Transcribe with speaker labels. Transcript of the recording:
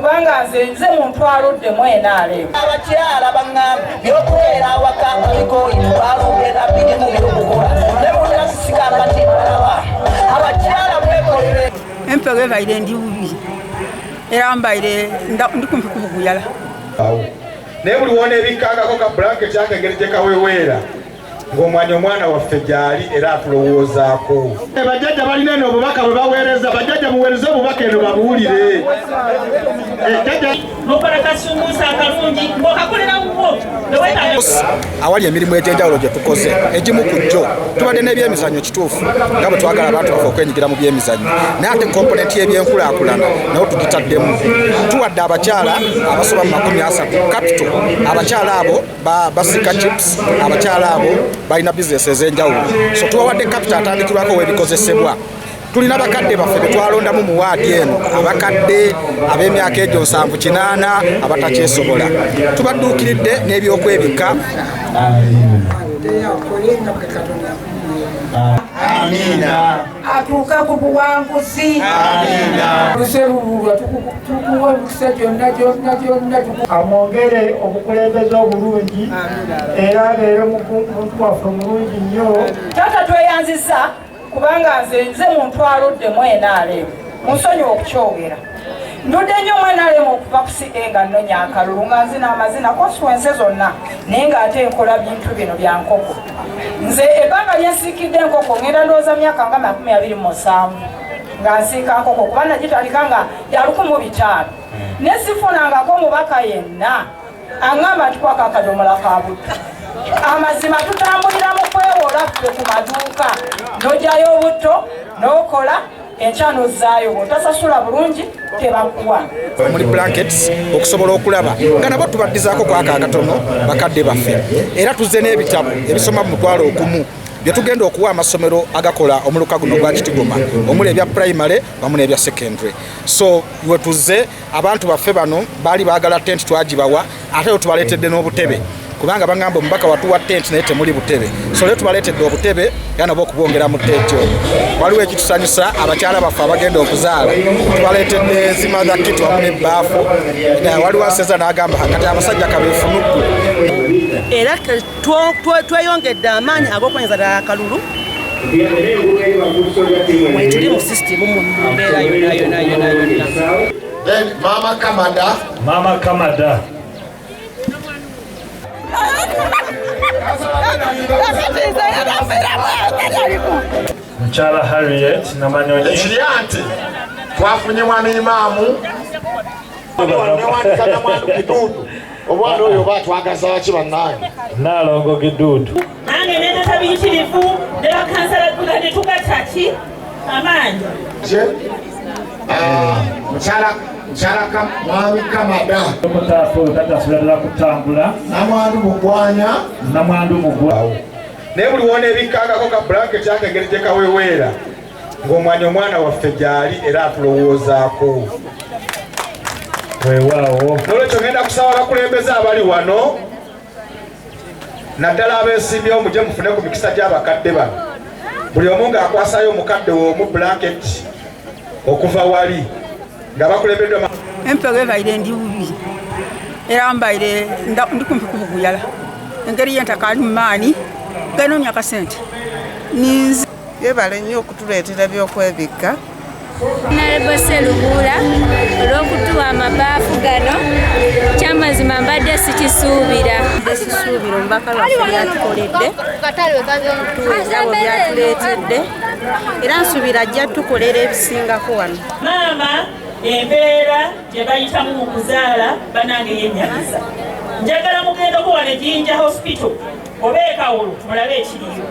Speaker 1: kubanga nze muntu aludde mwenale
Speaker 2: abakyala baŋŋambe byokubeera awaka abikoyi balondera birimu byokukola nebulira sisigamba nti balaba abakyala mwekolere
Speaker 3: empego ebaire ndi bubi era mbaire ndi kumpi kubuguyala
Speaker 4: naye buli wona ebikkangako ka blanketi akengeri gye kaweweera ng'omwana waffe gyali era atulowoozaako. Bajjajja balina eno obubaka bwe baweereza, bajjajja muweereze obubaka eno babuwulire.
Speaker 5: Awali emirimu egy'enjawulo gye tukoze egimu ku gyo tubadde n'ebyemizannyo kituufu nga bwe twagala abantu baffe okwenyigira mu byemizannyo, naye ate komponenti y'ebyenkulaakulana nayo tugitaddemu. Tuwadde abakyala abasoba mu 30 capital. Abakyala abo basika chips, abakyala abo balina bizinesi ez'enjawulo, so tubawadde capital atandikirwako w'ebikozesebwa. Tulina bakadde baffe be twalondamu mu waadi eno, abakadde ab'emyaka egyo 7-8 abatakyesobola. Tubadduukiridde n'ebyokwebika.
Speaker 4: Amina.
Speaker 1: atuuka ku buwanguzi.
Speaker 4: Amina.
Speaker 1: Luserubulwa tukuwa omukisa gyonna
Speaker 6: amwongere obukulembeze obulungi era abeere muntu waffe mulungi nnyo.
Speaker 1: Taata tweyanzisa kubanga nze muntu aludde mwenale munsonyiwa okukyogera ndudde nnyo mwenalemu okuva ku nga nnonya akalulu nga nzina amazina konstituense zonna naye ng'ate enkola bintu bino bya nkoko. Nze ebbanga lyensiikidde enkoko ngenda ndowooza myaka nga 27 nga nsiika nkoko kuba nagitandika nga ya 1500 ne sifunangako mubaka yenna aŋŋamba nti kwako akadomola ka budde. Amazima tutambulira mu kwewola ffe ku maduuka n'ojjayo obutto n'okola enkyano zaayo bw'otasasula bulungi tebakuwa.
Speaker 5: Muri blankets okusobola okulaba nga nabo tubaddizaako kwako akatono bakadde baffe, era tuzze n'ebitabo ebisoma mu 1,000 bye tugenda okuwa amasomero agakola omuluka guno gwa Kitigoma omuli ebya primary wamu n'ebya secondary. So iwe tuzze abantu baffe bano baali baagala tent twagibawa ate tubaleetedde n'obutebe kubanga bangamba omubaka watuwa tent naye temuli butebe, so leo tubaleetedde obutebe era nabo okubwongera mu tent omwo. Waliwo ekitusanyusa abakyala baffe abagenda okuzaala tubaleetedde zimaza kit wamu n'ebbaafu. Waliwo aseza n'agamba kati abasajja kabeefunuggu
Speaker 7: era tweyongedde amaanyi ag'okwenyiza ddala akalulu tuli mu sisitemu mu mbeera yonna.
Speaker 4: Mama Kamada. Mchala Harriet na Manyonyi.
Speaker 8: Ekiriyanti twafunye mwana imaamu newandika namwandu Kidudu obwana oyo oba twagaza baki bannange
Speaker 4: Nalongo Kidudu
Speaker 9: nange nendeta biyitirivu ne bakansala tugadde tugataki amaanyi
Speaker 8: Mukyala Mwami Kamada
Speaker 4: tatasubira kutambula
Speaker 8: namwandu Mugwanya
Speaker 4: naye buli wona ebikkangako ka blanketi akengeri gye kaweweera ng'omwana waffe gyali era atulowoozaako. Weewaawo nolwekyo ngenda kusaba abakulembeze abali wano naddala abeesimbyewo mujje mufune ku mikisa gy'abakadde bano, buli omu ng'akwasayo omukadde w'omu blanketi okuva wali nga bakulembeddwa.
Speaker 3: empego ebaire ndi bubi era mbaire ndi kumpi kubuguyala engeri yentakaali mu maani ganoonya akasente ninzi
Speaker 7: Yebale nnyo okutuleetera byokwebikka.
Speaker 10: Honorable Sserubuula olw'okutuwa amabaafu gano kyamazima mbadde sikisuubira omubaka lwaffe byatukoledde tuweerabo byatuleetedde era nsuubira ajja tukolera ebisingako wano.
Speaker 9: Maama embeera gye bayitamu mu kuzaala banange yennyamiza. Njagala mugenda okuwala Jinja Hospital oba e Kawulu mulabe ekiriyo.